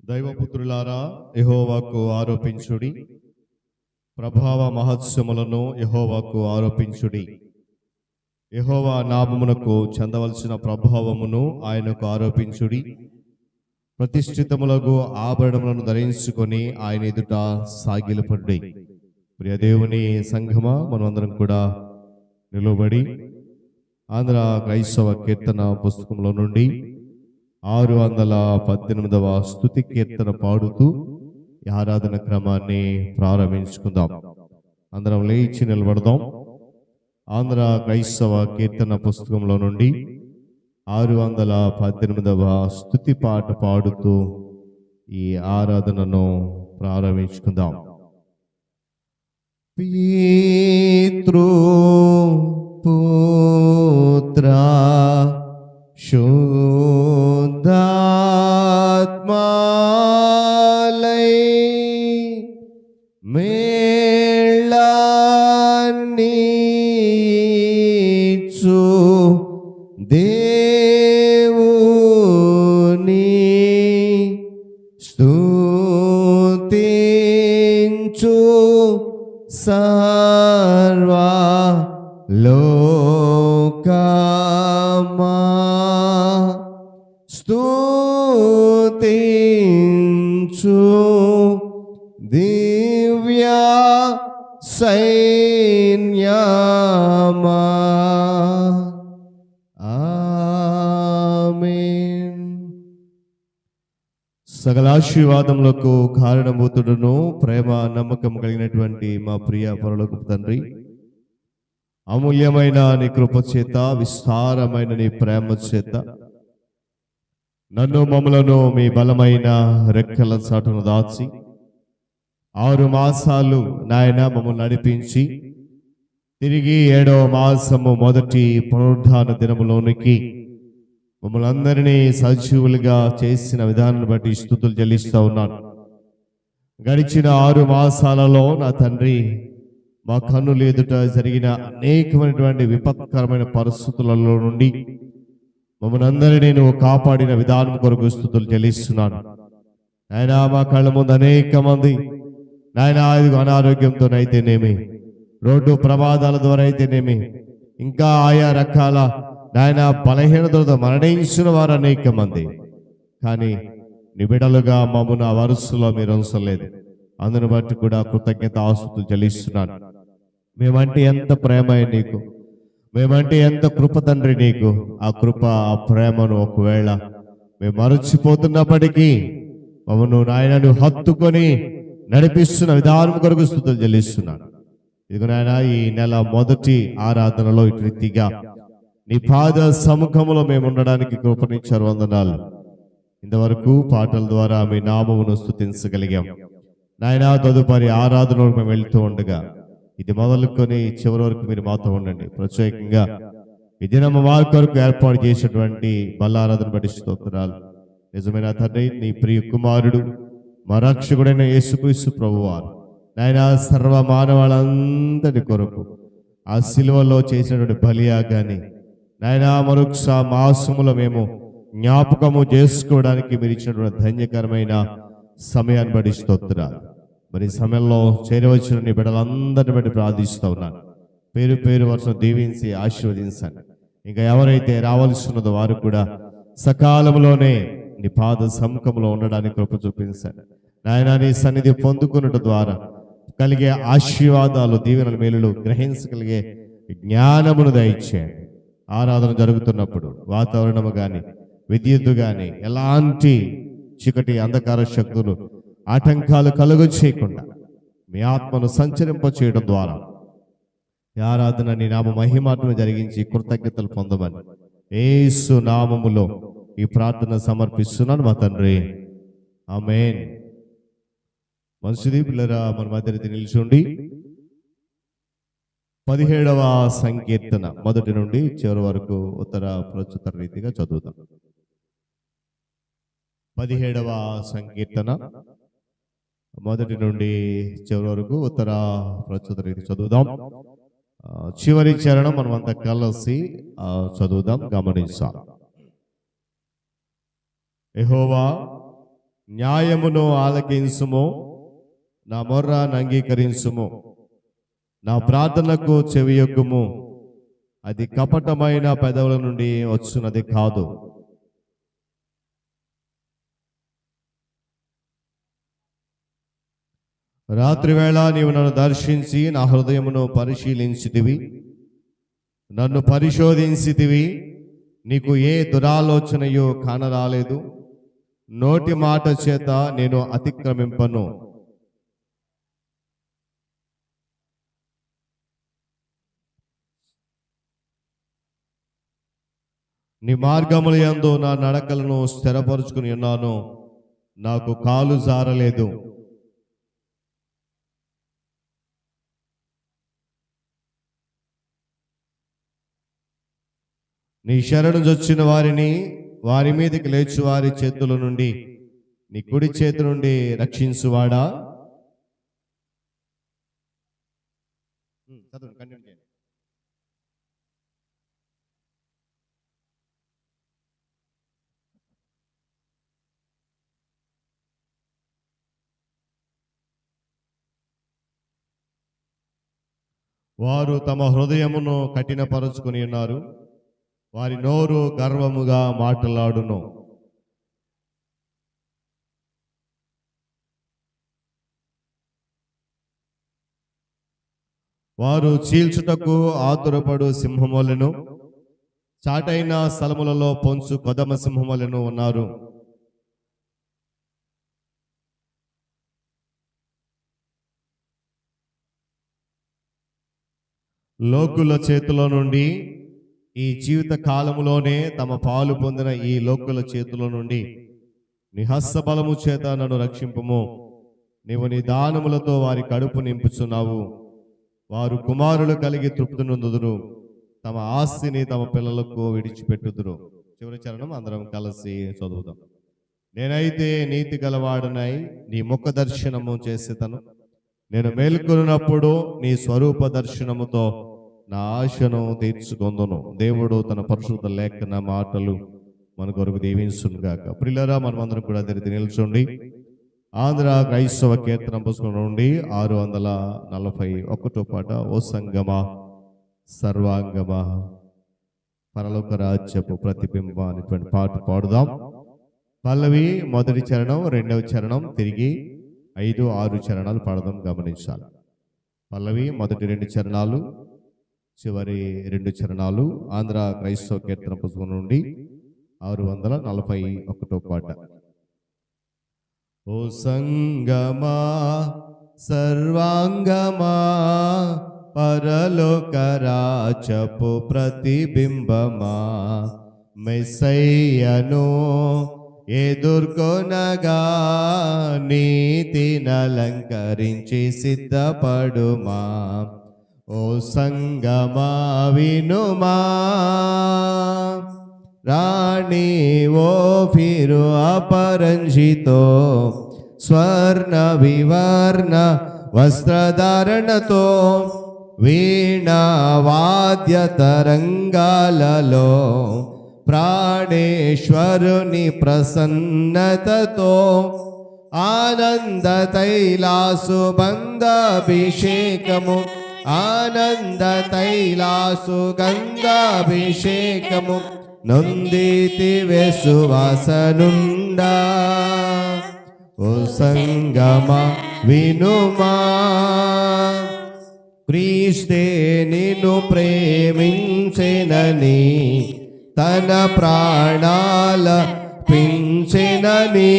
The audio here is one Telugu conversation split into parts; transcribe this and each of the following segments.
దైవపుత్రులారా, యెహోవాకు ఆరోపించుడి, ప్రభావ మహత్సములను యెహోవాకు ఆరోపించుడి. యెహోవా నామమునకు చెందవలసిన ప్రభావమును ఆయనకు ఆరోపించుడి. ప్రతిష్ఠితములకు ఆభరణములను ధరించుకొని ఆయన ఎదుట సాగిలపడుడి. ప్రియ దేవుని సంఘమా, మనమందరం కూడా నిలువబడి ఆంధ్ర క్రైస్తవ కీర్తన పుస్తకంలో నుండి 618వ స్తుతి కీర్తన పాడుతూ ఈ ఆరాధన క్రమాన్ని ప్రారంభించుకుందాం. అందరం లేచి నిలబడదాం. ఆంధ్ర క్రైస్తవ కీర్తన పుస్తకంలో నుండి 618వ స్తుతి పాట పాడుతూ ఈ ఆరాధనను ప్రారంభించుకుందాం. పితృ పుత్ర శుద్ధాత్మాలై మేళాన్నిచ్చు దేవుని స్తుతించు సర్వ లోకమా స్తుతించు దివ్య సైన్యమా. ఆమేన్. సకల ఆశీర్వాదములకు కారణభూతుడును ప్రేమ నమ్మకం కలిగినటువంటి మా ప్రియ పరలోకపు తండ్రి, అమూల్యమైన నీ కృప చేత, విస్తారమైన నీ ప్రేమ చేత నన్ను మమ్మలను మీ బలమైన రెక్కల చాటును దాచి 6 మాసాలు నాయన మమ్మల్ని నడిపించి తిరిగి 7వ మాసము మొదటి పునరుద్ధాన దినములోనికి మమ్మల్ని అందరినీ సజీవులుగా చేసిన విధానాన్ని బట్టి స్తుతులు చెల్లిస్తూ ఉన్నాను. గడిచిన 6 మాసాలలో నా తండ్రి, మా కన్నులు ఎదుట జరిగిన అనేకమైనటువంటి విపత్కరమైన పరిస్థితులలో నుండి మమ్మల్ని అందరినీ నువ్వు కాపాడిన విధానం కొరకు స్తుతులు చెల్లిస్తున్నాను. నాయన, మా కళ్ళ ముందు అనేక మంది నాయన అనారోగ్యంతోనైతేనేమి, రోడ్డు ప్రమాదాల ద్వారా అయితేనేమి, ఇంకా ఆయా రకాల నాయన బలహీనతలతో మరణించిన వారు అనేక మంది. కానీ నీ బిడ్డలుగా మమ్మల్ని ఆ వరుసలో మీరు ఉంచలేదు. అందుని బట్టి కూడా కృతజ్ఞత ఆస్తుతులు చెల్లిస్తున్నాను. మేమంటే ఎంత ప్రేమ నీకు, మేమంటే ఎంత కృప తండ్రి నీకు. ఆ కృప, ఆ ప్రేమను ఒకవేళ మేము మరచిపోతున్నప్పటికీ మమ్మను నాయన నువ్వు హత్తుకొని నడిపిస్తున్న విధానం కొరకు స్తుతులు చెల్లిస్తున్నాను. ఇదిగో నాయన, ఈ నెల మొదటి ఆరాధనలో ఇటు రీతిగా నీ పాద సముఖంలో మేము ఉండడానికి కృపనిచ్చారు. వందనాలు. ఇంతవరకు పాటల ద్వారా మీ నామమును స్తుతించగలిగాం నాయన. తదుపరి ఆరాధనలో మేము వెళ్తూ ఉండగా ఇది మొదలుకొని చివరి వరకు మీరు మాతో ఉండండి. ప్రత్యేకంగా ఈ దినం వారి కొరకు ఏర్పాటు చేసినటువంటి బల్లారాధన బట్టి స్తోత్రాలు. నిజమైన తండ్రి, నీ ప్రియ కుమారుడు మా రక్షకుడైన యేసుక్రీస్తు ప్రభువారు నాయన సర్వ మానవాళ్ళందరి కొరకు ఆ శిలువలో చేసినటువంటి బలియాగాని నాయన మరొక మాసములో మేము జ్ఞాపకము చేసుకోవడానికి మీరు ఇచ్చినటువంటి ధన్యకరమైన సమయాన్ని బట్టి స్తోత్రాలు. మరి సమయంలో చేరవచ్చిన నీ బిడ్డలందరిని బట్టి ప్రార్థిస్తూ ఉన్నాను. పేరు పేరు వరుసను దీవించి ఆశీర్వదించండి. ఇంకా ఎవరైతే రావాల్సి ఉన్నదో వారు కూడా సకాలంలోనే నీ పాద సముఖంలో ఉండడానికి కృప చూపించండి నాయన. నీ సన్నిధి పొందుకున్నట్టు ద్వారా కలిగే ఆశీర్వాదాలు, దీవెనల మేలులు గ్రహించగలిగే జ్ఞానమును దయచేయండి. ఆరాధన జరుగుతున్నప్పుడు వాతావరణము కానీ, విద్యుత్తు కానీ, ఎలాంటి చీకటి అంధకార శక్తులు ఆటంకాలు కలుగు చేయకుండా మీ ఆత్మను సంచరింప చేయడం ద్వారా ఈ ఆరాధన నీ నామ మహిమాత్మను జరిగించి కృతజ్ఞతలు పొందమని యేసు నామములో ఈ ప్రార్థన సమర్పిస్తున్నాను మా తండ్రి. ఆమేన్. మంచిది పిల్లరా, మన మధ్య నిలిచుండి 17వ సంకీర్తన మొదటి నుండి చివరి వరకు ఉత్తర ప్రస్తుత రీతిగా చదువుతాం. 17వ సంకీర్తన మొదటి నుండి చివరి వరకు ఉత్తర ప్రస్తుత రీతి చదువుదాం. చివరి చరణం మనమంతా కలిసి చదువుదాం, గమనించాలి. యెహోవా న్యాయమును ఆలకించుము, నా మొర్రను అంగీకరించుము, నా ప్రార్థనకు చెవియొగ్గుము. అది కపటమైన పెదవుల నుండి వచ్చున్నది కాదు. రాత్రివేళ నీవు నన్ను దర్శించి నా హృదయమును పరిశీలించితివి, నన్ను పరిశోధించితివి. నీకు ఏ దురాలోచనయో కానరాలేదు. నోటి మాట చేత నేను అతిక్రమింపను. నీ మార్గముల యందు నా నడకలను స్థిరపరుచుకుని ఉన్నాను. నాకు కాలు జారలేదు. నీ శరణు జొచ్చిన వారిని, వారి మీదకి లేచి వారి చేతుల నుండి, నీ కుడి చేతి నుండి రక్షించువాడా. వారు తమ హృదయమును కఠినపరుచుకుని ఉన్నారు, వారి నోరు గర్వముగా మాట్లాడును. వారు చీల్చుటకు ఆతురపడు సింహములను, చాటైన స్థలములలో పొంచు కొదమ సింహములను ఉన్నారు. లోకుల చేతిలో నుండి, ఈ జీవిత కాలములోనే తమ పాలు పొందిన ఈ లోకుల చేతిలో నుండి నీ హస్తబలము చేత నన్ను రక్షింపుము. నీవు నీ దానములతో వారి కడుపు నింపుచున్నావు. వారు కుమారులు కలిగి తృప్తి నొందుదురు, తమ ఆస్తిని తమ పిల్లలకు విడిచిపెట్టుదురు. చివరి చరణం అందరం కలిసి చదువుదాం. నేనైతే నీతి గలవాడనై నీ ముఖ దర్శనము చేసేతను. నేను మేల్కొన్నప్పుడు నీ స్వరూప దర్శనముతో నా ఆశను తీర్చుకొందును. దేవుడు తన పరిశుద్ధ లేఖన మాటలు మన కొరకు దీవించుగాక. ప్రియులారా, మనమందరం కూడా తెరిచి నిల్చోండి. ఆంధ్ర క్రైస్తవ కీర్తన పుస్తకం నుండి 641 పాట. ఓ సంగమా సర్వాంగమా పరలోక రాజ్యపు ప్రతిబింబ అనేటువంటి పాట పాడుదాం. పల్లవి మొదటి చరణం, రెండవ చరణం, తిరిగి 5, 6 చరణాలు పాడదాం. గమనించాలి. పల్లవి మొదటి 2 చరణాలు, చివరి 2 చరణాలు. ఆంధ్ర క్రైస్తవ కీర్తన పుస్తకం నుండి 641 పాట. ఓ సంగమా సర్వాంగమా పరలోక రాజ్యపు ప్రతిబింబమా, మెస్సయ్యను ఎదుర్కొనగా నీతినలంకరించి సిద్ధపడుమా. ఓ సంగమా వినుమా, రాణి ఓ ఫిరు అపరంజితో స్వర్ణ వివర్ణ వస్త్రధారణతో వీణా వాద్య తరంగాలలో ప్రాణేశ్వరుని ప్రసన్నతతో ఆనంద తైలాసు బంధాభిషేకము, ఆనంద తైలాసు గంధాభిషేకము నొందితివే సువాసనుండా. ఓ సంగమా వినుమా, క్రీస్తే నిన్ను ప్రేమించెనని తన ప్రాణాల పించెనని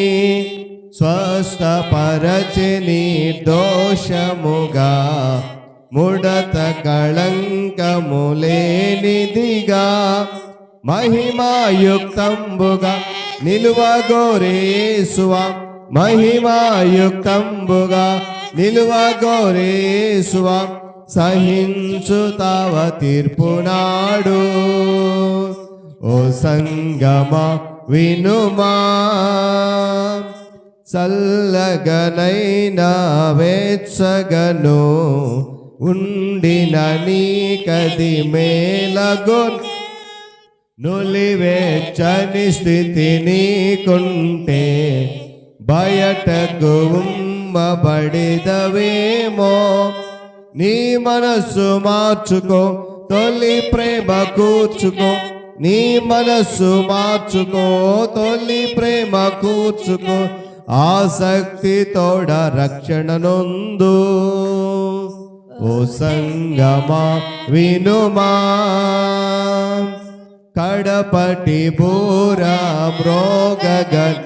స్వస్థపరచి నిర్దోషముగా ముడత కళంకములేనిదిగా మహిమాయుక్తంబుగా నిలువగోరేసువా, మహిమాయుక్తంబుగా నిలువగోరేసువా, సహించు తవ తీర్పునాడు. ఓ సంగమా వినుమా, చల్లగనైనా వెచ్చగను ఉండిన నీకది మేలగొన్, నులివెచ్చని స్థితి నీకుంటే బయటకు ఉమ్మబడిదవేమో. నీ మనస్సు మార్చుకో, తొలి ప్రేమ కూర్చుకో. నీ మనస్సు మార్చుకో, తొలి ప్రేమ కూర్చుకో. ఆసక్తి తోడ రక్షణ నొందు. ఓ సంగమా వినుమా, కడపటి బూరా మ్రోగగన్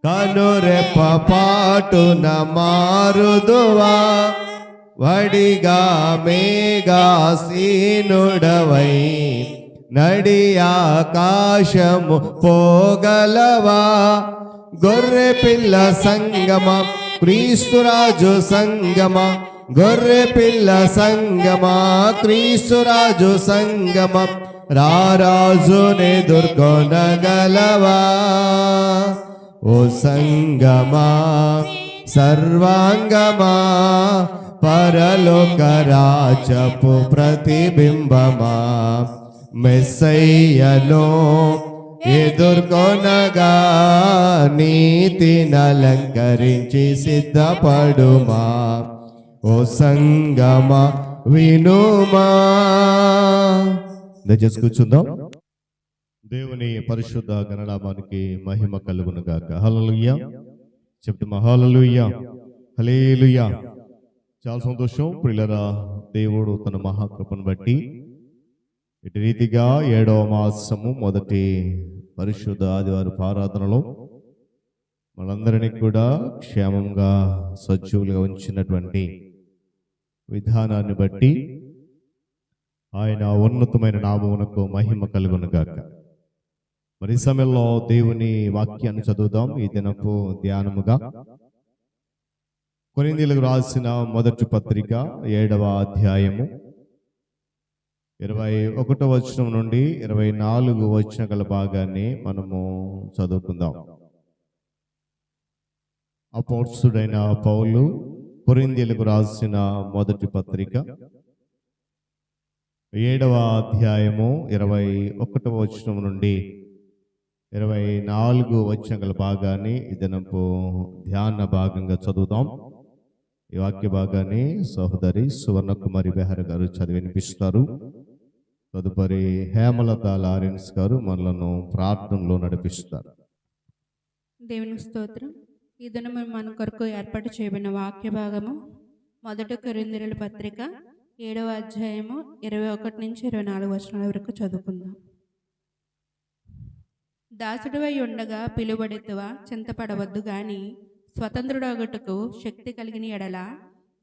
కనురెప్ప పాటున మారుదువా. వడిగా మేఘాసీనుడవై నడి ఆకాశము పోగలవా. గొర్రె పిల్ల సంగమా, క్రీస్తురాజు సంగమా. గొర్రె పిల్ల సంగమా, క్రీస్తురాజు సంగమా. రారాజునెదుర్కొనగలవా. ఓ సంగమా సర్వాంగమా, పరలోక రాజపు ప్రతిబింబమా. మెస్సయ్యను ఎదుర్కొనగా నీతినలంకరించి సిద్ధపడుమా. ఓ సంగమా వినుమా. దయచేసి కూర్చుందాం. దేవుని పరిశుద్ధ గణనామానికి మహిమ కలుగును గాక. హల్లెలూయా చెప్తున్నా. హల్లెలూయా, హల్లెలూయా. చాలా సంతోషం ప్రియులారా. దేవుడు తన మహాకృపను బట్టి ఇటు రీతిగా 7వ మాసము మొదటి పరిశుద్ధ ఆదివారం ఆరాధనలో మనందరినీ కూడా క్షేమంగా సజీవులుగా ఉంచినటువంటి విధానాన్ని బట్టి ఆయన ఉన్నతమైన నామమునకు మహిమ కలుగును గాక. మరి ఈ సమయంలో దేవుని వాక్యాన్ని చదువుదాం. ఈ దినపు ధ్యానముగా కొరింథీయులకు రాసిన మొదటి పత్రిక 7వ అధ్యాయము 21వ వచనం నుండి 24 వచన గల భాగాన్ని మనము చదువుకుందాం. అపోస్తలుడైన పౌలు కొరింథీయులకు రాసిన మొదటి పత్రిక 7వ అధ్యాయము 21వ వచనం నుండి 24 వచన గల భాగాన్ని ఈ దినపు ధ్యాన భాగంగా చదువుదాం. ఈ వాక్య భాగాన్ని సహోదరి సువర్ణకుమారి బెహర్ గారు చదివి వినిపిస్తారు. తదుపరి హేమలత లారెన్స్ గారు మనలను ప్రార్థనలో నడిపిస్తారు. దేవుని స్తోత్రం. ఈ దినం మన కొరకు ఏర్పాటు చేయబడిన వాక్య భాగము మొదటి కొరింథీయుల పత్రిక 7వ అధ్యాయము 21 నుంచి 24 వచనాల వరకు చదువుకుందాం. దాసుడివై ఉండగా పిలువబడెతువా, చింతపడవద్దు గాని స్వతంత్రుడగుటకు శక్తి కలిగిన ఎడల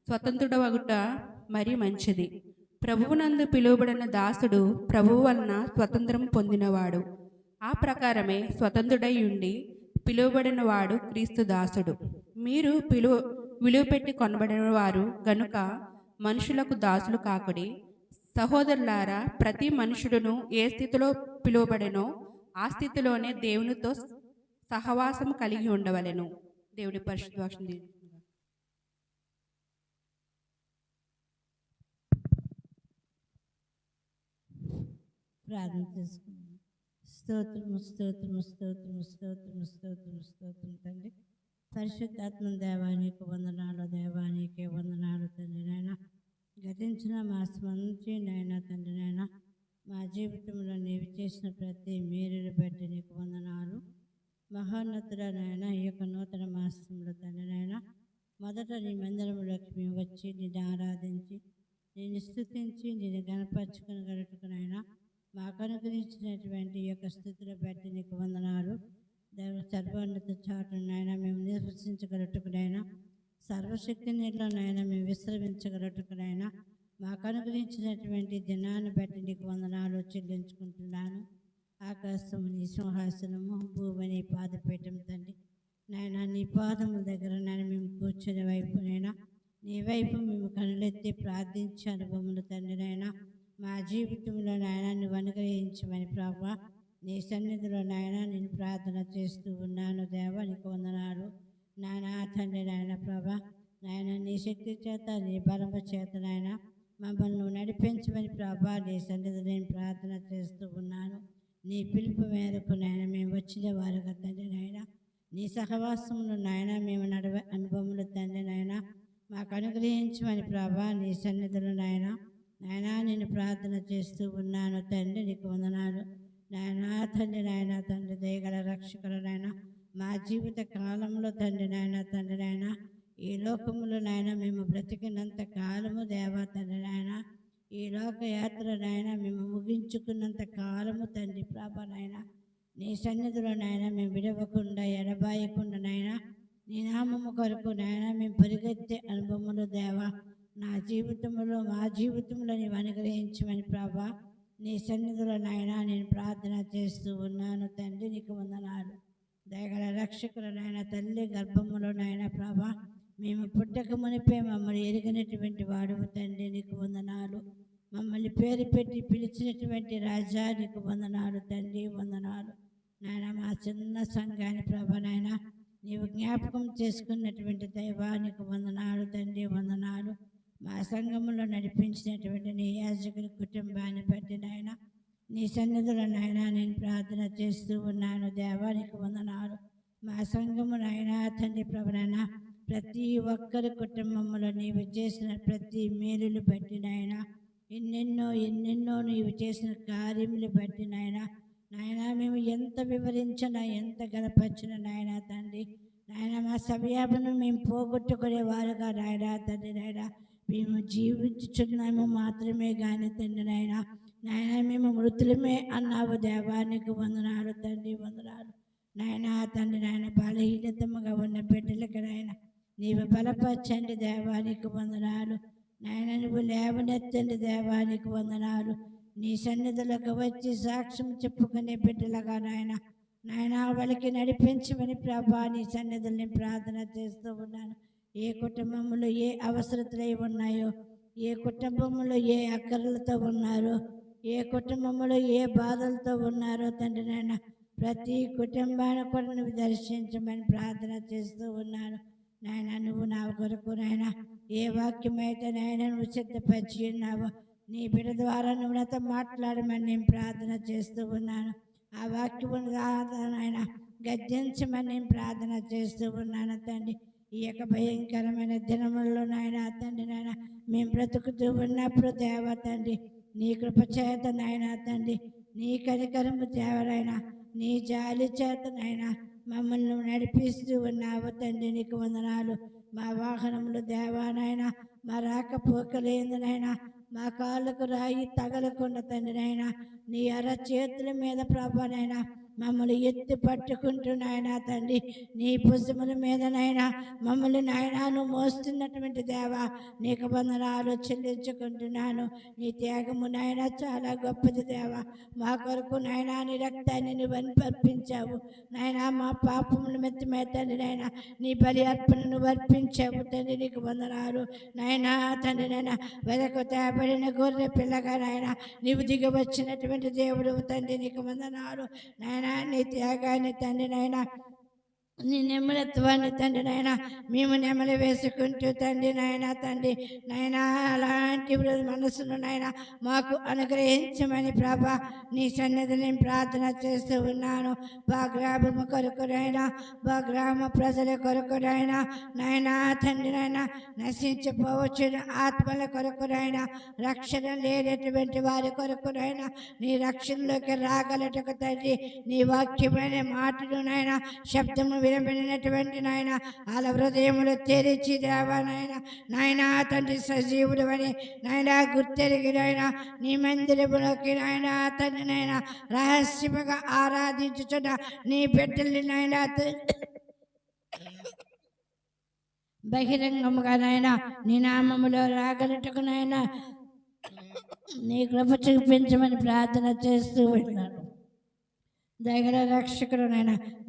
స్వతంత్రుడవగుట మరి మంచిది. ప్రభువునందు పిలువబడిన దాసుడు ప్రభువు వలన స్వతంత్రం పొందినవాడు. ఆ ప్రకారమే స్వతంత్రుడై ఉండి పిలువబడిన వాడు క్రీస్తు దాసుడు. మీరు విలువ పెట్టి కొనబడిన వారు గనుక మనుషులకు దాసులు కాకుడి. సహోదరులారా, ప్రతి మనుషుడును ఏ స్థితిలో పిలువబడెనో ఆ స్థితిలోనే దేవునితో సహవాసము కలిగి ఉండవలెను. దేవుడి పరిశుద్ధ వాక్యం దీవించును. ప్రార్థన చేసుకుందాం. స్తోత్రము స్తోత్రము స్తోత్రము స్తోత్రము స్తోత్రము స్తోత్రం తండ్రి. పరిశుద్ధాత్మ దేవానికి వందనాలు, దేవానికి వందనాలు తండ్రి. నాయన గతించిన మాసం నుంచి నాయన తండ్రి, నాయన మా జీవితంలో నీవు చేసిన ప్రతి మేలును బట్టి నీకు వందనాలు. మహోన్నతుడ నాయన, ఈ యొక్క నూతన మాసంలో తండ్రి నాయన మొదట నీ మందిరంలోకి మేము వచ్చి నిన్ను ఆరాధించి నేను స్తుతించి నేను గణపరచుకుని గడుపుకునైనా మాకు అనుగ్రహించినటువంటి ఈ యొక్క స్థితిలో బట్టి నీకు వందనాలు. దేవుని సర్వోన్నత చాటునైనా మేము నివసించగలుగుటకునైనా సర్వశక్తి నీళ్ళనైనా మేము విశ్రమించగలుగుటకునైనా మాకు అనుగ్రహించినటువంటి దినాన్ని బట్టి నీకు వందనాలు చెల్లించుకుంటున్నాను. ఆకాశము నీ సింహాసనము, భూమి నీ పాదపీఠం తండ్రి. నాయన నీ పాదముల దగ్గర నేను మేము కూర్చునే వైపునైనా నీ వైపు మేము కనులెత్తి ప్రార్థించే అనుభవములు తండ్రి. నాయన మా జీవితంలో నాయన నువ్వు అనుగ్రహించమని ప్రభా నీ సన్నిధిలో నాయన నేను ప్రార్థన చేస్తూ ఉన్నాను. దేవా నీకు వందనాలు నాయన తండ్రి. నాయన ప్రభా నాయన నీ శక్తి చేత నీ బలము చేత నాయన మమ్మల్ని నువ్వు నడిపించమని ప్రభా నీ సన్నిధిలో నేను ప్రార్థన చేస్తూ ఉన్నాను. నీ పిలుపు మేరకు నాయన మేము వచ్చిన వారుగా తండ్రి. నాయన నీ సహవాసములు నాయన మేము నడవే అనుభవములు తండ్రి నాయన మాకు అనుగ్రహించమని ప్రభా నీ సన్నిధులు నాయన నేను ప్రార్థన చేస్తూ ఉన్నాను తండ్రి. నీకు వందనాలు నాయన తండ్రి దయగల రక్షకులు నాయన మా జీవిత కాలంలో తండ్రి నాయన ఈ లోకములో నాయన మేము బ్రతికినంత కాలము దేవా తండ్రి నాయన ఈ లోక యాత్ర నాయన మేము ముగించుకున్నంత కాలము తండ్రి ప్రభా నాయన నీ సన్నిధిలో నాయన మేము విడవకుండా ఎడబాయకుండా నాయన నీ నామము కొరకు నాయన మేము పరిగెత్తే అనుభవములు దేవా నా జీవితంలో మా జీవితంలో నీవు అనుగ్రహించమని ప్రభా నీ సన్నిధిలో నాయన నేను ప్రార్థన చేస్తూ ఉన్నాను తండ్రి. నీకు వందనాలు దయగల రక్షకులు నాయన తల్లి గర్భములో నాయన ప్రభా మేము పుట్టక మునిపే మమ్మల్ని ఎరిగినటువంటి వాడువు తండ్రి. నీకు వందనాలు మమ్మల్ని పేరు పెట్టి పిలిచినటువంటి రాజా నీకు వందనాలు తండ్రి. వందనాలు నాయన మా చిన్న సంఘాన్ని ప్రభా నాయన నీవు జ్ఞాపకం చేసుకున్నటువంటి దైవానికి వందనాలు తండ్రి. వందనాలు మా సంఘములో నడిపించినటువంటి నీ యాజకుని కుటుంబాన్ని బట్టి నాయన నీ సన్నిధిలో నాయన నేను ప్రార్థన చేస్తూ ఉన్నాను దేవానికి వందనాలు. మా సంఘము నాయన తండ్రి ప్రభు నాయన ప్రతి ఒక్కరి కుటుంబంలో నీవు చేసిన ప్రతి మేలులు బట్టి నాయన ఎన్నెన్నో నీవు చేసిన కార్యములు బట్టి నాయన మేము ఎంత వివరించినా ఎంత గనపరిచిన నాయన తండ్రి మా సమయాలను మేము పోగొట్టుకునే వారుగా నాయన తండ్రి మేము జీవించుచున్నాము మాత్రమే కానీ తండ్రి నాయన మేము మృతులమే అన్నావు దేవానికి వందనాలు తండ్రి. వందనాలు నాయన బలహీనతముగా ఉన్న బిడ్డలకు నాయన నీవు బలపరచండి దేవానికి వందనాలు. నువ్వు లేవనెత్తండి దేవానికి వందనాలు. నీ సన్నిధులకు వచ్చి సాక్ష్యం చెప్పుకునే బిడ్డలుగా నాయన వాళ్ళకి నడిపించమని ప్రభా నీ సన్నిధుల్ని ప్రార్థన చేస్తూ ఉన్నాను. ఏ కుటుంబంలో ఏ అవసరతలు ఉన్నాయో, ఏ కుటుంబంలో ఏ అక్కర్లతో ఉన్నారో, ఏ కుటుంబంలో ఏ బాధలతో ఉన్నారో తండ్రి నాయన ప్రతి కుటుంబాన్ని కూడా నువ్వు దర్శించమని ప్రార్థన చేస్తూ ఉన్నాను. నువ్వు నా కొరకు ఏ వాక్యం అయితే నువ్వు సిద్ధపరిచి ఉన్నావో నీ బిడ్డ ద్వారా నువ్వు నాతో మాట్లాడమని నేను ప్రార్థన చేస్తూ ఉన్నాను. ఆ వాక్యం గద్దించమని నేను ప్రార్థన చేస్తూ ఉన్నాను తండ్రి. ఈ యొక్క భయంకరమైన దినములలో తండ్రి మేము బ్రతుకుతూ ఉన్నప్పుడు దేవ తండ్రి నీ కృప చేత తండ్రి నీ కనికరము దేవరైనా నీ జాలి చేత మమ్మల్ని నడిపిస్తూ ఉన్నావు తండ్రి. నీకు వందనాలు. మా వాహనములు దేవానైనా మా రాకపోకలేందునైనా మా కాళ్ళకు రాయి తగలకుండా తండ్రి నీ చేతుల మీద ప్రభానైనా మమ్మల్ని ఎత్తి పట్టుకుంటూ తండ్రి నీ భుజముల మీద మమ్మల్ని నువ్వు మోస్తున్నటువంటి దేవా నీకు వందనాలు చెల్లించుకుంటున్నాను. నీ త్యాగము చాలా గొప్పది దేవా. మా కొరకు నీ రక్తాన్ని నువ్వు అర్పించావు మా పాపముల మెత్తమే తండ్రి నీ బలి అర్పణను అర్పించావు తండ్రి. నీకు వందనాలు తండ్రి వెదకు తేబడిన గొర్రె పిల్లగా నీవు దిగి వచ్చినటువంటి దేవుడు తండ్రి. నీకు వందనాలు నీ త్యాగాన్ని తండ్రి నీ నెమ్మలత్వాన్ని తండ్రి మేము నెమ్మలు వేసుకుంటూ తండ్రి తండ్రి అలాంటి మనసును మాకు అనుగ్రహించమని ప్రభా నీ సన్నిధిని ప్రార్థన చేస్తూ ఉన్నాను. మా గ్రామము కొరకు మా గ్రామ ప్రజల కొరకు తండ్రి నశించిపోవచ్చు ఆత్మల కొరకు రక్షణ లేనటువంటి వారి కొరకు నీ రక్షణలోకి రాగలటకు తండ్రి నీ వాక్యమైన మాటలు శబ్దము వినబడినటువంటి వాళ్ళ హృదయములు తెరిచి దేవా తండ్రి సజీవుడు అని గుర్తెరిగి నీ మందిరములోకి తండ్రి రహస్యముగా ఆరాధించుచున్న నీ బిడ్డల్ని బహిరంగముగా నీ నామములో రాగలటకు నీ కృప చూపించమని ప్రార్థన చేస్తూ ఉన్నాను. దయగల రక్షకుడు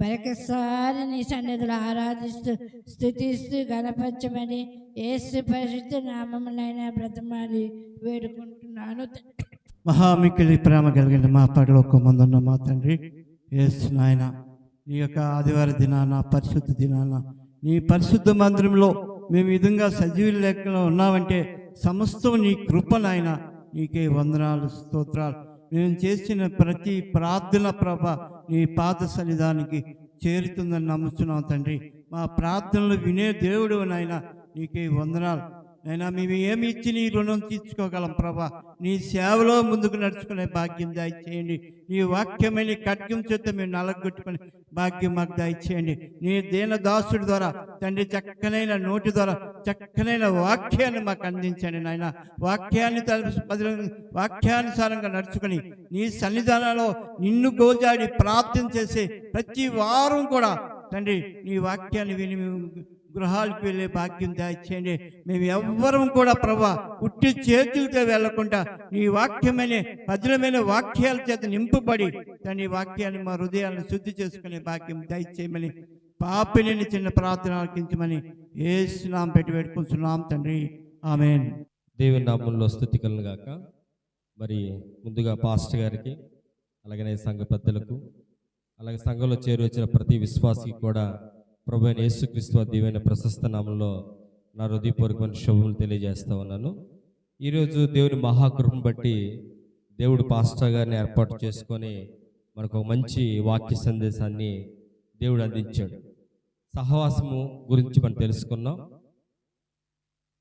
మరొకసారి నీ సన్నిధిలో ఆరాధిస్తూ స్తుతిస్తూ గణపరచమని యేసు పరిశుద్ధ నామములైన బ్రతమాలి వేడుకుంటున్నాను. మహామిక్కిలి ప్రేమ కలిగిన మా పరలోకమందున్న మా తండ్రి యేసు నాయన నీ యొక్క ఆదివారం దినాన పరిశుద్ధ దినాన నీ పరిశుద్ధ మందిరంలో మేము విధంగా సజీవుల లెక్కలో ఉన్నామంటే సమస్తం నీ కృప నాయన. నీకే వందనాలు స్తోత్రాలు. మేము చేసిన ప్రతి ప్రార్థన ప్రభ నీ పాద సన్నిధానికి చేరుతుందని నమ్ముతున్నాం తండ్రి. మా ప్రార్థనలు వినే దేవుడు నాయన, నీకే వందనాలు నైనా. మేము ఏమి ఇచ్చి నీ రుణం తీర్చుకోగలం ప్రభా. నీ సేవలో ముందుకు నడుచుకునే భాగ్యం దయచేయండి. నీ వాక్యమైన ఖడ్గం చేత మేము నలగొట్టుకునే భాగ్యం మాకు దయచేయండి. నీ దీన దాసుడి ద్వారా తండ్రి చక్కనైన నోటి ద్వారా చక్కనైన వాక్యాన్ని మాకు అందించండి నాయన. వాక్యానుసారంగా నడుచుకొని నీ సన్నిధానంలో నిన్ను గోజాడి ప్రార్థన చేసే ప్రతి వారం కూడా తండ్రి నీ వాక్యాన్ని విని గృహాలకు వెళ్ళే భాగ్యం దయచేయండి. మేము ఎవ్వరం కూడా ప్రభా ఉట్టి చేతులతో వెళ్లకుండా నీ వాక్యమైన పదిలమైన వాక్యాల చేత నింపబడి తండ్రి వాక్యాన్ని మా హృదయాలను శుద్ధి చేసుకునే భాగ్యం దయచేయమని పాపిని చిన్న ప్రార్థన ఆలకించమని యేసు నామమున పెట్టి వేడుకుంటున్నాం తండ్రి. ఆమేన్. దేవుని నామములో స్తుతి కలుగును గాక. మరి ముందుగా పాస్టర్ గారికి, అలాగనే సంఘ పెద్దలకు, అలాగే సంఘంలో చేరి వచ్చిన ప్రతి విశ్వాసికి కూడా ప్రభు అయిన యేసుక్రీస్తు వారి దివ్యమైన ప్రశస్త నామంలో నా హృదయపూర్వకమైన శుభములు తెలియజేస్తా ఉన్నాను. ఈరోజు దేవుని మహాకృపను బట్టి దేవుడు పాస్టర్ గారిని ఏర్పాటు చేసుకొని మనకు ఒక మంచి వాక్య సందేశాన్ని దేవుడు అందించాడు. సహవాసము గురించి మనం తెలుసుకున్నాం.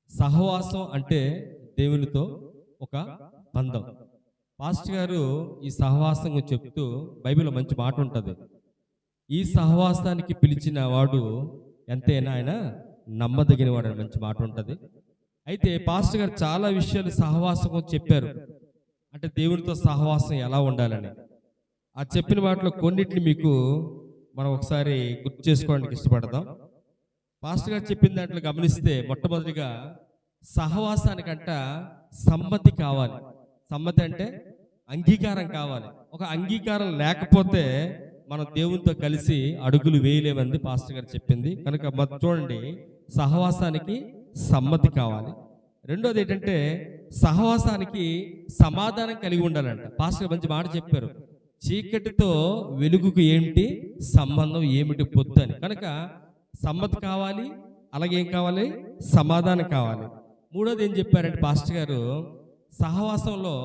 సహవాసం అంటే దేవునితో ఒక బంధం. పాస్టర్ గారు ఈ సహవాసం చెప్తూ బైబిల్లో మంచి మాట ఉంటుంది. ఈ సహవాసానికి పిలిచిన వాడు ఎంతైనా ఆయన నమ్మదగిన వాడు అని మంచి మాట ఉంటుంది. అయితే పాస్టర్ గారు చాలా విషయాలు సహవాసం చెప్పారు. అంటే దేవునితో సహవాసం ఎలా ఉండాలని ఆ చెప్పిన వాటిలో కొన్నిటిని మీకు మనం ఒకసారి గుర్తు చేసుకోవడానికి ఇష్టపడదాం. పాస్టర్ గారు చెప్పిన దాంట్లో గమనిస్తే మొట్టమొదటిగా సహవాసానికంట సమ్మతి కావాలి. సమ్మతి అంటే అంగీకారం కావాలి. ఒక అంగీకారం లేకపోతే మనం దేవునితో కలిసి అడుగులు వేయలేమంది పాస్టర్ గారు చెప్పింది. కనుక చూడండి, సహవాసానికి సమ్మతి కావాలి. రెండోది ఏంటంటే సహవాసానికి సమాధానం కలిగి ఉండాలంట. పాస్టర్ గారు మంచి మాట చెప్పారు. చీకటితో వెలుగుకు ఏంటి సంబంధం, ఏమిటి పొత్తు అని. కనుక సమ్మతి కావాలి, అలాగే ఏం కావాలి, సమాధానం కావాలి. మూడోది ఏం చెప్పారంటే పాస్టర్ గారు, సహవాసంలో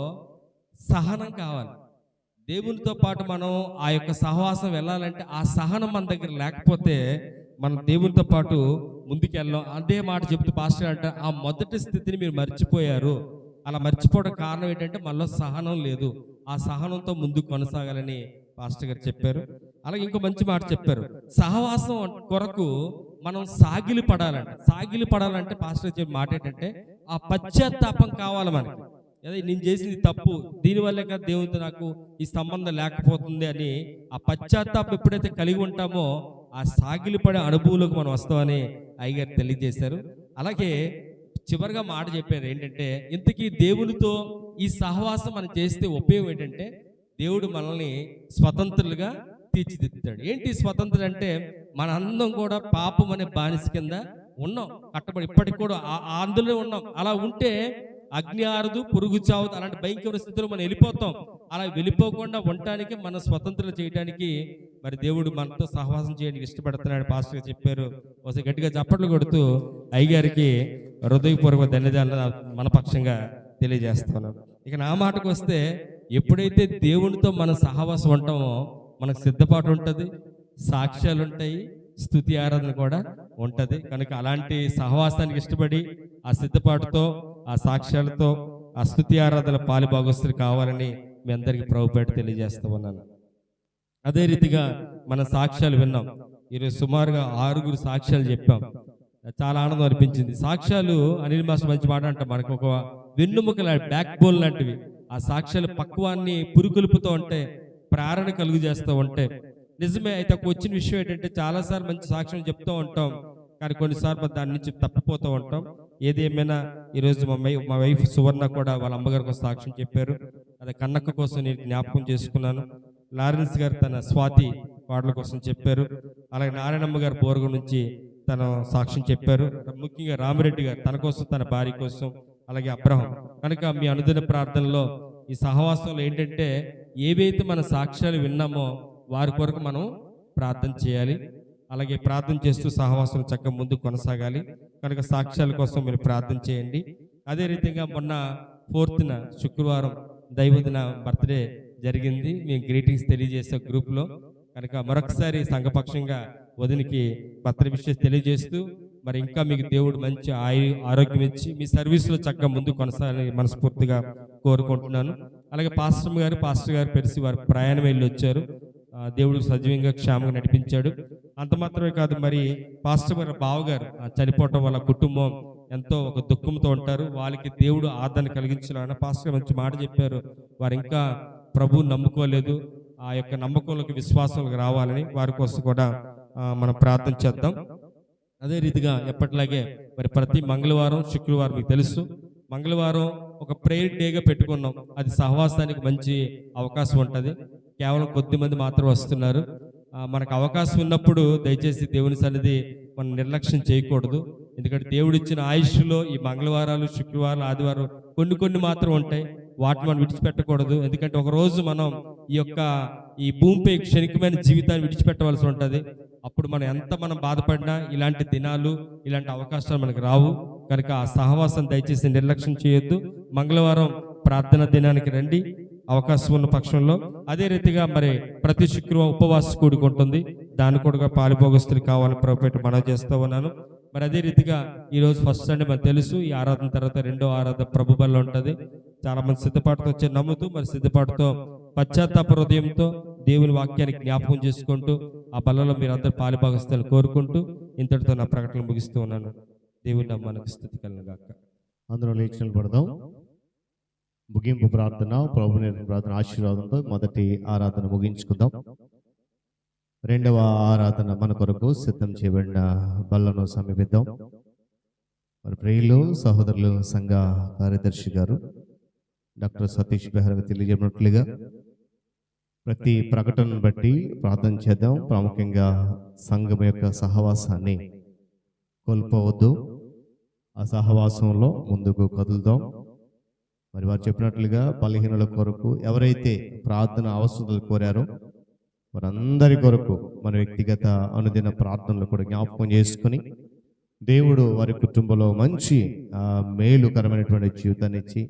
సహనం కావాలి. దేవునితో పాటు మనం ఆ యొక్క సహవాసం వెళ్ళాలంటే ఆ సహనం మన దగ్గర లేకపోతే మనం దేవునితో పాటు ముందుకెళ్ళాం. అదే మాట చెప్తూ పాస్టర్ అంటే ఆ మొదటి స్థితిని మీరు మర్చిపోయారు. అలా మర్చిపోవడం కారణం ఏంటంటే మనలో సహనం లేదు. ఆ సహనంతో ముందుకు కొనసాగాలని పాస్టర్ గారు చెప్పారు. అలాగే ఇంకో మంచి మాట చెప్పారు, సహవాసం కొరకు మనం సాగిలి పడాలంటే పాస్టర్ చెప్పే మాట ఏంటంటే ఆ పశ్చాత్తాపం కావాలి మనకి. అదే నేను చేసింది తప్పు, దీనివల్లే కదా దేవునితో నాకు ఈ సంబంధం లేకపోతుంది అని ఆ పశ్చాత్తాపం ఎప్పుడైతే కలిగి ఉంటామో ఆ సాగిలిపడే అనుభవంలోకి మనం వస్తామని అయ్యగారు తెలియజేశారు. అలాగే చివరిగా మాట చెప్పారు ఏంటంటే, ఇంతకీ దేవునితో ఈ సహవాసం మనం చేస్తే ఉపయోగం ఏంటంటే దేవుడు మనల్ని స్వతంత్రులుగా తీర్చిదిద్దుతాడు. ఏంటి స్వతంత్రులు అంటే మన అందరం కూడా పాపం అనే బానిస కింద ఉన్నాం, కట్టబడి ఇప్పటికి కూడా అందులో ఉన్నాం. అలా ఉంటే అగ్ని ఆరదు, పురుగు చావదు, అలాంటి భయంకర స్థితిలో మనం వెళ్ళిపోతాం. అలా వెళ్ళిపోకుండా ఉండటానికి మన స్వతంత్రం చేయడానికి మరి దేవుడు మనతో సహవాసం చేయడానికి ఇష్టపడుతున్నాడు పాస్టర్ గారు చెప్పారు. ఒకసారి గట్టిగా చప్పట్లు కొడుతూ అయ్యగారికి హృదయపూర్వక ధన్యవాదాలు మన పక్షంగా తెలియజేస్తున్నాను. ఇక నా మాటకు వస్తే, ఎప్పుడైతే దేవునితో మన సహవాసం ఉంటామో మనకు సిద్ధపాటు ఉంటుంది, సాక్ష్యాలు ఉంటాయి, స్తుతి ఆరాధన కూడా ఉంటుంది. కనుక అలాంటి సహవాసానికి ఇష్టపడి ఆ సిద్ధపాటుతో, ఆ సాక్ష్యాలతో, ఆ స్తుతి ఆరాధన పాలి భాగస్తులు కావాలని మీ అందరికీ ప్రభుపేట తెలియజేస్తూ ఉన్నాను. అదే రీతిగా మన సాక్ష్యాలు విన్నాం. ఈరోజు సుమారుగా 6 సాక్ష్యాలు చెప్పాం. చాలా ఆనందం అనిపించింది. సాక్ష్యాలు అనిల్ మాస్టర్ మంచి మాట అంట, మనకు ఒక వెన్నుముక బ్యాక్ బోన్ లాంటివి. ఆ సాక్ష్యాలు పక్వాన్ని పురుకొల్పుతూ ఉంటే, ప్రేరణ కలుగు చేస్తూ ఉంటే నిజమే. అయితే వచ్చిన విషయం ఏంటంటే చాలాసార్లు మంచి సాక్ష్యం చెప్తూ ఉంటాం, కానీ కొన్నిసార్లు దాని నుంచి తప్పిపోతూ ఉంటాం. ఏది ఏమైనా ఈరోజు మా వైఫ్ సువర్ణ కూడా వాళ్ళ అమ్మగారి కోసం సాక్ష్యం చెప్పారు. అదే కన్నక్క కోసం నేను జ్ఞాపకం చేసుకున్నాను. లారెన్స్ గారు తన స్వాతి పాటల కోసం చెప్పారు. అలాగే నారాయణమ్మ గారు బోర్గు నుంచి తన సాక్ష్యం చెప్పారు. ముఖ్యంగా రామిరెడ్డి గారు తన కోసం, తన భార్య కోసం, అలాగే అబ్రహం. కనుక మీ అనుదిన ప్రార్థనలో ఈ సహవాసంలో ఏంటంటే ఏవైతే మన సాక్ష్యాలు విన్నామో వారి కొరకు మనం ప్రార్థన చేయాలి. అలాగే ప్రార్థన చేస్తూ సహవాసం చక్కగా ముందుకు కొనసాగాలి. కనుక సాక్ష్యాల కోసం మీరు ప్రార్థన చేయండి. అదే రీతిగా మొన్న 4th శుక్రవారం దైవదిన బర్త్డే జరిగింది. మేము గ్రీటింగ్స్ తెలియజేసే గ్రూప్లో. కనుక మరొకసారి సంఘపక్షంగా వదినికి బర్త్డే విషయం తెలియజేస్తూ మరి ఇంకా మీకు దేవుడు మంచి ఆరోగ్యం ఇచ్చి మీ సర్వీసులో చక్కగా ముందు కొనసాగాలని మనస్ఫూర్తిగా కోరుకుంటున్నాను. అలాగే పాస్టర్ గారు పెరిసి వారి ప్రయాణం వెళ్ళి వచ్చారు. దేవుడు సజీవంగా క్షేమంగా నడిపించాడు. అంత మాత్రమే కాదు, మరి పాస్టర్ గారు బావగారు చనిపోవటం వల్ల కుటుంబం ఎంతో ఒక దుఃఖంతో ఉంటారు. వాళ్ళకి దేవుడు ఆదరణ కలిగించాలని పాస్టర్ మంచి మాట చెప్పారు. వారు ఇంకా ప్రభువు నమ్ముకోలేదు, ఆ యొక్క నమ్మకంలోకి విశ్వాసంలోకి రావాలని వారి కోసం కూడా మనం ప్రార్థన చేద్దాం. అదే రీతిగా ఎప్పటిలాగే మరి ప్రతి మంగళవారం శుక్రవారం మీకు తెలుసు, మంగళవారం ఒక ప్రేయర్ డేగా పెట్టుకున్నాం. అది సహవాసానికి మంచి అవకాశం ఉంటుంది. కేవలం కొద్ది మంది మాత్రం వస్తున్నారు. మనకు అవకాశం ఉన్నప్పుడు దయచేసి దేవుని సన్నిధి మనం నిర్లక్ష్యం చేయకూడదు. ఎందుకంటే దేవుడు ఇచ్చిన ఆయుష్లో ఈ మంగళవారాలు, శుక్రవారాలు, ఆదివారం కొన్ని మాత్రం ఉంటాయి. వాటిని మనం విడిచిపెట్టకూడదు. ఎందుకంటే ఒక రోజు మనం ఈ భూమిపై క్షణికమైన జీవితాన్ని విడిచిపెట్టవలసి ఉంటుంది. అప్పుడు మనం బాధపడినా ఇలాంటి దినాలు, ఇలాంటి అవకాశాలు మనకు రావు. కనుక ఆ సహవాసం దయచేసి నిర్లక్ష్యం చేయొద్దు. మంగళవారం ప్రార్థన దినానికి రండి అవకాశం ఉన్న పక్షంలో. అదే రీతిగా మరి ప్రతి శుక్రవారం ఉపవాస కూడుకుంటుంది. దాని కూడా పాలుభోగస్తులు కావాలని ప్రభుపేట మనవి చేస్తూ ఉన్నాను. మరి అదే రీతిగా ఈరోజు ఫస్ట్ సండే మనకు తెలుసు, ఈ ఆరాధన తర్వాత రెండో ఆరాధన ప్రభు బల్ల ఉంటుంది. చాలా మంది సిద్ధపాటుతో వచ్చి నమ్ముతూ మరి సిద్ధపాటుతో పశ్చాత్తాప హృదయంతో దేవుని వాక్యాన్ని జ్ఞాపకం చేసుకుంటూ ఆ బల్లలో మీరు అందరూ పాలుభాగస్తులు కోరుకుంటూ ఇంతటితో నా ప్రకటన ముగిస్తూ ఉన్నాను. దేవుని నామానికి స్తుతి కలుగును గాక. అందరూ లేచి నిలబడదాం. ముగింపు ప్రార్థన, ప్రభు ప్రార్థన ఆశీర్వాదంతో మొదటి ఆరాధన ముగించుకుందాం. రెండవ ఆరాధన మన కొరకు సిద్ధం చేయబడిన బల్లను సమీపిద్దాం. మరి ప్రియులు సహోదరులు సంఘ కార్యదర్శి గారు డాక్టర్ సతీష్ బెహ్రా తెలియజేసినట్లుగా ప్రతి ప్రకటనను బట్టి ప్రార్థన చేద్దాం. ప్రాముఖ్యంగా సంఘం యొక్క సహవాసాన్ని కోల్పోవద్దు. ఆ సహవాసంలో ముందుకు కదులుదాం. మరి వారు చెప్పినట్లుగా బలహీనుల కొరకు ఎవరైతే ప్రార్థన అవసరాలు కోరారో వారందరి కొరకు మన వ్యక్తిగత అనుదిన ప్రార్థనలు కూడా జ్ఞాపకం చేసుకుని దేవుడు వారి కుటుంబంలో మంచి మేలుకరమైనటువంటి జీవితాన్ని ఇచ్చి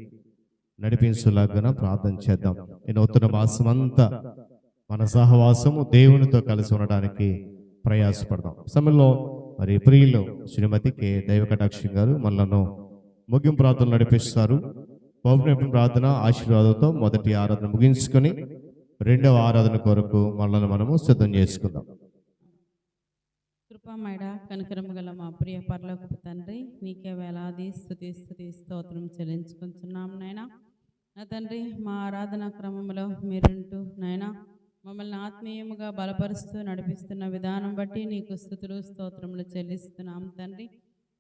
నడిపించులాగా ప్రార్థన చేద్దాం. ఈ నూతన మాసం అంతా మన సహవాసము దేవునితో కలిసి ఉండడానికి ప్రయాసపడదాం. సమయంలో మరి ప్రియులు శ్రీమతి కె దైవకటాక్షి గారు మనలను ముగింపు ప్రార్థనలు నడిపిస్తారు. పౌర్ణమి ప్రార్థన ఆశీర్వాదంతో మొదటి ఆరాధన ముగించుకొని రెండవ ఆరాధన కొరకు మనల్ని మనము సిద్ధం చేసుకుందాం. కృపామేడ కనికరము గల మా ప్రియ పరలోకపు తండ్రి, నీకే వేలాది స్తుతి స్తోత్రం చెల్లించుకుంటున్నాం నాయన. నా తండ్రి, మా ఆరాధన క్రమంలో మీరుంటూ నాయన మమ్మల్ని ఆత్మీయముగా బలపరుస్తూ నడిపిస్తున్న విధానం బట్టి నీకు స్తుతులు స్తోత్రములు చెల్లిస్తున్నాం తండ్రి.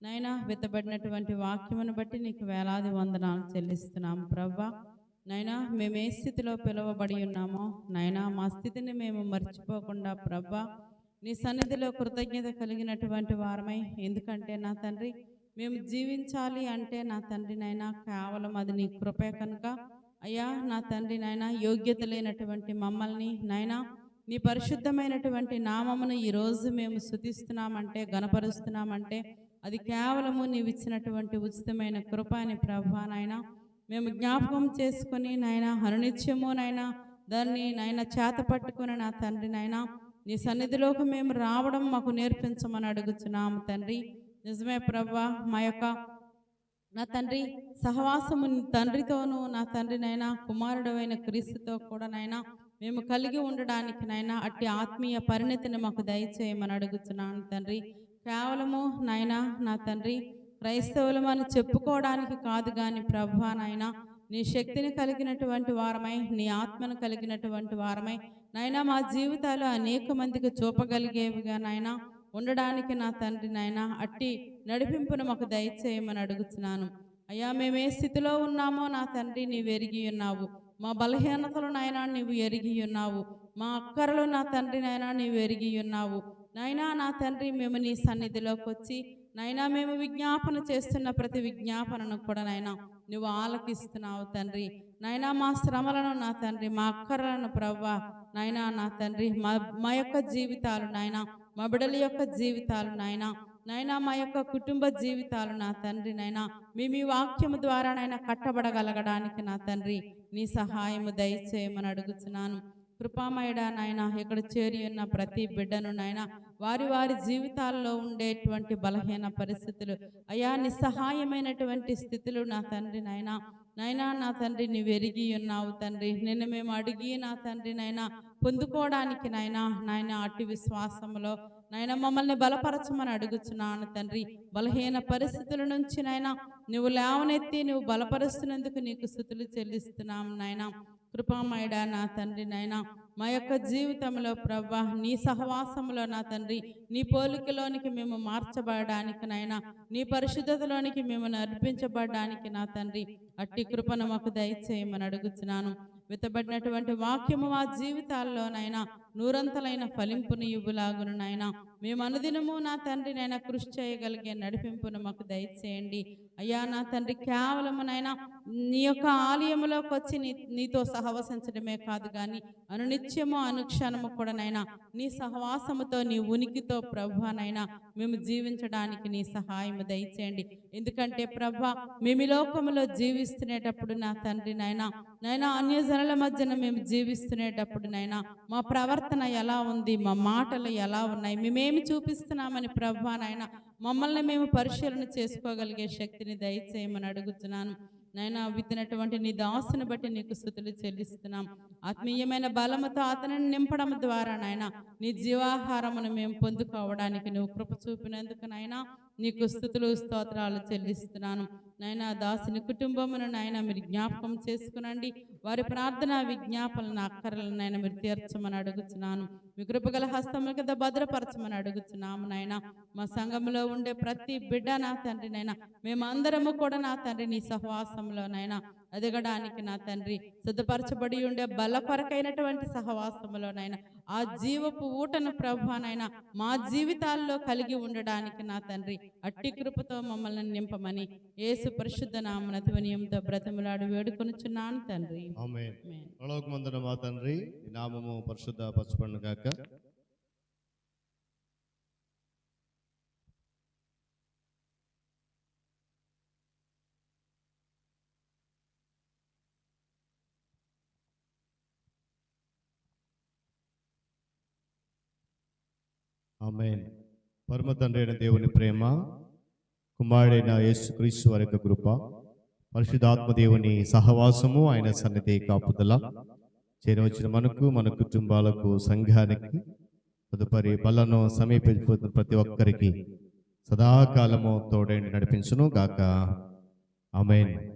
నైనా విత్తబడినటువంటి వాక్యమును బట్టి నీకు వేలాది వందనాలు చెల్లిస్తున్నాం ప్రవ్వా. నైనా మేము ఏ స్థితిలో పిలువబడి ఉన్నామో నైనా మా స్థితిని మేము మర్చిపోకుండా ప్రవ్వా నీ సన్నిధిలో కృతజ్ఞత కలిగినటువంటి వారమై, ఎందుకంటే నా తండ్రి మేము జీవించాలి అంటే నా తండ్రి నైనా కేవలం అది నీ కృపే కనుక అయ్యా నా తండ్రి నైనా యోగ్యత లేనటువంటి మమ్మల్ని నైనా నీ పరిశుద్ధమైనటువంటి నామమును ఈరోజు మేము స్తుతిస్తున్నామంటే గణపరుస్తున్నామంటే అది కేవలము నీవు ఇచ్చినటువంటి ఉచితమైన కృప అని ప్రభువా నాయనా మేము జ్ఞాపకం చేసుకొని నాయనా అనునిత్యము నాయనా దాన్ని నాయన చేత పట్టుకొని నా తండ్రి నాయనా నీ సన్నిధిలోకి మేము రావడం మాకు నేర్పించమని అడుగుచున్నాము తండ్రి. నిజమే ప్రభువా, మా యొక్క నా తండ్రి సహవాసము తండ్రితోనూ నా తండ్రి నైనా కుమారుడు అయిన క్రీస్తుతో కూడా నైనా మేము కలిగి ఉండడానికి నైనా అట్టి ఆత్మీయ పరిణతిని మాకు దయచేయమని అడుగుతున్నాను తండ్రి. కేవలము నైనా నా తండ్రి క్రైస్తవులమని చెప్పుకోవడానికి కాదు కానీ ప్రభువా నైనా నీ శక్తిని కలిగినటువంటి వారమై, నీ ఆత్మను కలిగినటువంటి వారమై నైనా మా జీవితాలు అనేక మందికి చూపగలిగేవిగా నైనా ఉండడానికి నా తండ్రి నైనా అట్టి నడిపింపును మాకు దయచేయమని అడుగుతున్నాను. అయ్యా మేము ఏ స్థితిలో ఉన్నామో నా తండ్రి నీవు ఎరిగి ఉన్నావు. మా బలహీనతలు నైనా నీవు ఎరిగి ఉన్నావు. మా అక్కరలు నా తండ్రి నైనా నీవు ఎరిగి ఉన్నావు. నైనా నా తండ్రి మేము నీ సన్నిధిలోకి వచ్చి నైనా మేము విజ్ఞాపన చేస్తున్న ప్రతి విజ్ఞాపనను కూడా నైనా నువ్వు ఆలకిస్తున్నావు తండ్రి. నైనా మా శ్రమలను నా తండ్రి మా అక్కరలను ప్రవ్వా నైనా నా తండ్రి మా యొక్క జీవితాలు నైనా మా బిడ్డల యొక్క జీవితాలు నైనా మా యొక్క కుటుంబ జీవితాలు నా తండ్రి నైనా మేము ఈ వాక్యము ద్వారా నైనా కట్టబడగలగడానికి నా తండ్రి నీ సహాయము దయచేయమని అడుగుతున్నాను. కృపామయుడా నాయన ఇక్కడ చేరి ఉన్న ప్రతి బిడ్డను నాయన వారి వారి జీవితాల్లో ఉండేటువంటి బలహీన పరిస్థితులు అయా నిస్సహాయమైనటువంటి స్థితులు నా తండ్రి నాయన నా తండ్రి నీవు ఎరిగి ఉన్నావు తండ్రి. నిన్ను మేము అడిగి నా తండ్రి పొందుకోవడానికి నాయన అట్టి విశ్వాసంలో మమ్మల్ని బలపరచమని అడుగుచున్నాను తండ్రి. బలహీన పరిస్థితుల నుంచి నువ్వు లేవనెత్తి నువ్వు బలపరుస్తున్నందుకు నీకు స్తుతులు చెల్లిస్తున్నాం నాయన. కృపామయుడా నా తండ్రి మా యొక్క జీవితంలో ప్రభా నీ సహవాసంలో నా తండ్రి నీ పోలికలోనికి మేము మార్చబడడానికి నీ పరిశుద్ధతలోనికి మేము నడిపించబడడానికి నా తండ్రి అట్టి కృపను మాకు దయచేయమని అడుగుతున్నాను. విత్తబడినటువంటి వాక్యము మా జీవితాల్లో నూరంతలైన ఫలింపును ఇవ్వులాగును మేము అనుదినము నా తండ్రి కృషి చేయగలిగే నడిపింపును మాకు దయచేయండి అయ్యా. నా తండ్రి కేవలము నీ యొక్క ఆలయంలోకి వచ్చి నీతో సహవసించడమే కాదు కానీ అనునిత్యము అనుక్షణము కూడా నీ సహవాసముతో నీ ఉనికితో ప్రభా మేము జీవించడానికి నీ సహాయము దయచేయండి. ఎందుకంటే ప్రభా మేము ఈ లోకములో జీవిస్తునేటప్పుడు నా తండ్రి అన్యజనుల మధ్యన మేము జీవిస్తునేటప్పుడు మా ప్రవర్తన ఎలా ఉంది, మా మాటలు ఎలా ఉన్నాయి, మేమేమి చూపిస్తున్నామని ప్రభా మమ్మల్ని మేము పరిశీలన చేసుకోగలిగే శక్తిని దయచేయమని అడుగుతున్నాను విత్తినటువంటి నీ దాసుని బట్టి నీకు స్తుతులు చెల్లిస్తున్నాం. ఆత్మీయమైన బలముతో అతనిని నింపడం ద్వారా నీ జీవాహారమును మేము పొందుకోవడానికి నువ్వు కృప చూపినందుకు నీకు స్తుతులు స్తోత్రాలు చెల్లిస్తున్నాను. దాసుని కుటుంబమును మీరు జ్ఞాపకం చేసుకునండి. వారి ప్రార్థన విజ్ఞాపనలను అక్కరలను మీరు తీర్చమని అడుగుతున్నాను. మీ కృపగల హస్తముల కింద భద్రపరచమని అడుగుతున్నాము మా సంఘంలో ఉండే ప్రతి బిడ్డ నా తండ్రి మేమందరము కూడా నా తండ్రి నీ సహవాసంలో ఎదగడానికి నా తండ్రి సిద్ధపరచబడి ఉండే బలపరకైనటువంటి సహవాసములో ఆ జీవపు ఊటను ప్రభా మా జీవితాల్లో కలిగి ఉండడానికి నా తండ్రి అట్టి కృపతో మమ్మల్ని నింపమని యేసు పరిశుద్ధ నామమున ధ్వనియంతో బ్రతిమలాడి వేడుకొనుచున్నాను తండ్రి. ఆమేన్. పరలోకమందున మా తండ్రి నీ నామము పరిశుద్ధ పరచబడును గాక. ఆమేన్. పరమ తండ్రి అయిన దేవుని ప్రేమ, కుమారుడైన యేసుక్రీస్తు వారి యొక్క కృప, పరిశుద్ధాత్మ దేవుని సహవాసము, ఆయన సన్నిధి కాపుదల చేరవచ్చిన మనకు, మన కుటుంబాలకు, సంఘానికి, తదుపరి బలను సమీపించిపోతున్న ప్రతి ఒక్కరికి సదాకాలము తోడైండి నడిపించును గాక. ఆమేన్.